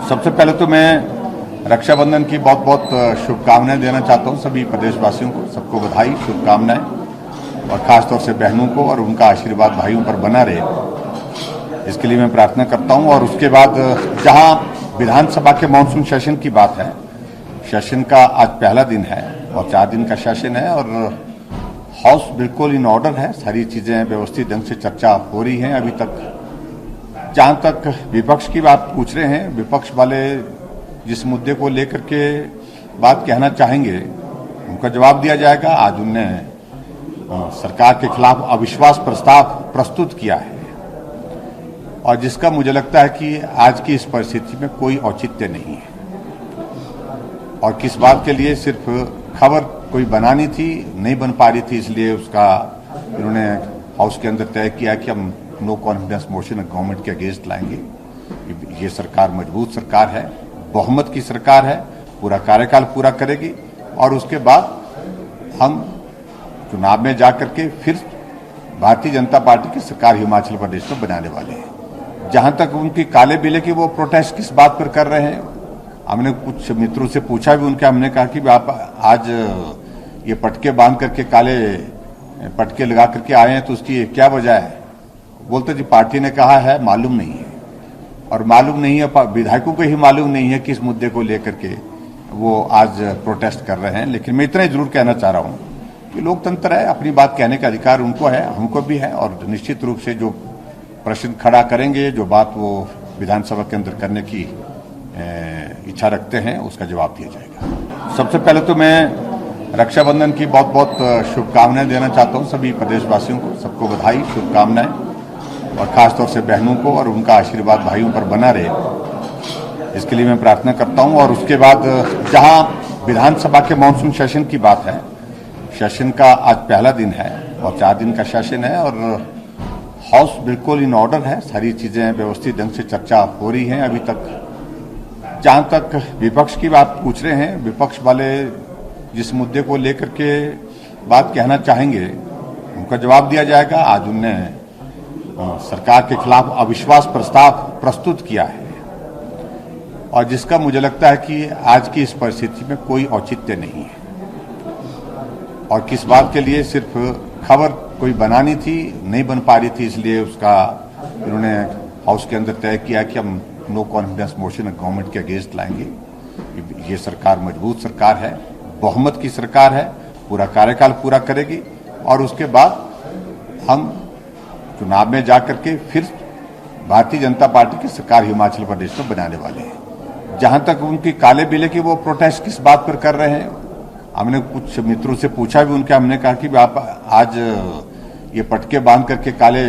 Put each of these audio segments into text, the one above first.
सबसे पहले तो मैं रक्षाबंधन की बहुत बहुत शुभकामनाएं देना चाहता हूं सभी प्रदेशवासियों को। सबको बधाई, शुभकामनाएं, और खासतौर से बहनों को, और उनका आशीर्वाद भाइयों पर बना रहे, इसके लिए मैं प्रार्थना करता हूं। और उसके बाद जहां विधानसभा के मानसून सेशन की बात है, सेशन का आज पहला दिन है और 4 दिन का सेशन है, और हाउस बिल्कुल इन ऑर्डर है। सारी चीजें व्यवस्थित ढंग से चर्चा हो रही हैं। अभी तक जहां तक विपक्ष की बात पूछ रहे हैं, विपक्ष वाले जिस मुद्दे को लेकर के बात कहना चाहेंगे, उनका जवाब दिया जाएगा। आज उनने सरकार के खिलाफ अविश्वास प्रस्ताव प्रस्तुत किया है, और जिसका मुझे लगता है कि आज की इस परिस्थिति में कोई औचित्य नहीं है, और किस बात के लिए सिर्फ खबर कोई बनानी थी, नहीं बन पा रही थी, इसलिए उसका इन्होंने हाउस के अंदर तय किया कि हम नो कॉन्फिडेंस मोशन गवर्नमेंट के अगेंस्ट लाएंगे। ये सरकार मजबूत सरकार है, बहुमत की सरकार है, पूरा कार्यकाल पूरा करेगी, और उसके बाद हम चुनाव में जाकर के फिर भारतीय जनता पार्टी की सरकार हिमाचल प्रदेश में बनाने वाले हैं। जहां तक उनकी काले बिले की वो प्रोटेस्ट किस बात पर कर रहे हैं, हमने कुछ मित्रों से पूछा भी उनके, हमने कहा कि आप आज ये पटके बांध करके, काले पटके लगा करके आए हैं, तो उसकी क्या वजह है? बोलते जी पार्टी ने कहा है, मालूम नहीं है। और मालूम नहीं है, विधायकों को ही मालूम नहीं है किस मुद्दे को लेकर के वो आज प्रोटेस्ट कर रहे हैं। लेकिन मैं इतना ही जरूर कहना चाह रहा हूं कि लोकतंत्र है, अपनी बात कहने का अधिकार उनको है, हमको भी है, और निश्चित रूप से जो प्रश्न खड़ा करेंगे, जो बात वो विधानसभा के अंदर करने की इच्छा रखते हैं, उसका जवाब दिया जाएगा। सबसे पहले तो मैं रक्षाबंधन की बहुत बहुत शुभकामनाएं देना चाहता हूं सभी प्रदेशवासियों को। सबको बधाई, शुभकामनाएं, और खासतौर से बहनों को, और उनका आशीर्वाद भाइयों पर बना रहे, इसके लिए मैं प्रार्थना करता हूं। और उसके बाद जहां विधानसभा के मानसून सेशन की बात है, सेशन का आज पहला दिन है और 4 दिन का सेशन है, और हाउस बिल्कुल इन ऑर्डर है। सारी चीजें व्यवस्थित ढंग से चर्चा हो रही हैं। अभी तक जहां तक विपक्ष की बात पूछ रहे हैं, विपक्ष वाले जिस मुद्दे को लेकर के बात कहना चाहेंगे, उनका जवाब दिया जाएगा। आज उनने सरकार के खिलाफ अविश्वास प्रस्ताव प्रस्तुत किया है, और जिसका मुझे लगता है कि आज की इस परिस्थिति में कोई औचित्य नहीं है, और किस बात के लिए सिर्फ खबर कोई बनानी थी, नहीं बन पा रही थी, इसलिए उसका इन्होंने हाउस के अंदर तय किया कि हम नो कॉन्फिडेंस मोशन गवर्नमेंट के अगेंस्ट लाएंगे। ये सरकार मजबूत सरकार है, बहुमत की सरकार है, पूरा कार्यकाल पूरा करेगी, और उसके बाद हम चुनाव में जाकर के फिर भारतीय जनता पार्टी की सरकार हिमाचल प्रदेश में बनाने वाले हैं। जहां तक उनकी काले बिले की वो प्रोटेस्ट किस बात पर कर रहे हैं, हमने कुछ मित्रों से पूछा भी उनके, हमने कहा कि आप आज ये पटके बांध करके, काले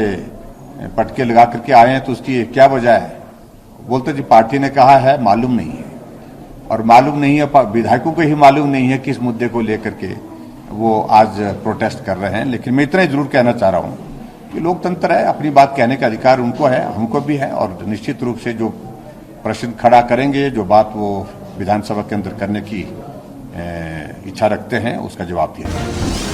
पटके लगा करके आए हैं, तो उसकी क्या वजह है? बोलते जी पार्टी ने कहा है, मालूम नहीं है। और मालूम नहीं है, विधायकों को ही मालूम नहीं है किस मुद्दे को लेकर के वो आज प्रोटेस्ट कर रहे हैं। लेकिन मैं इतना ही जरूर कहना चाह रहा हूं कि लोकतंत्र है, अपनी बात कहने का अधिकार उनको है, हमको भी है, और निश्चित रूप से जो प्रश्न खड़ा करेंगे, जो बात वो विधानसभा के अंदर करने की इच्छा रखते हैं, उसका जवाब दिया जाएगा।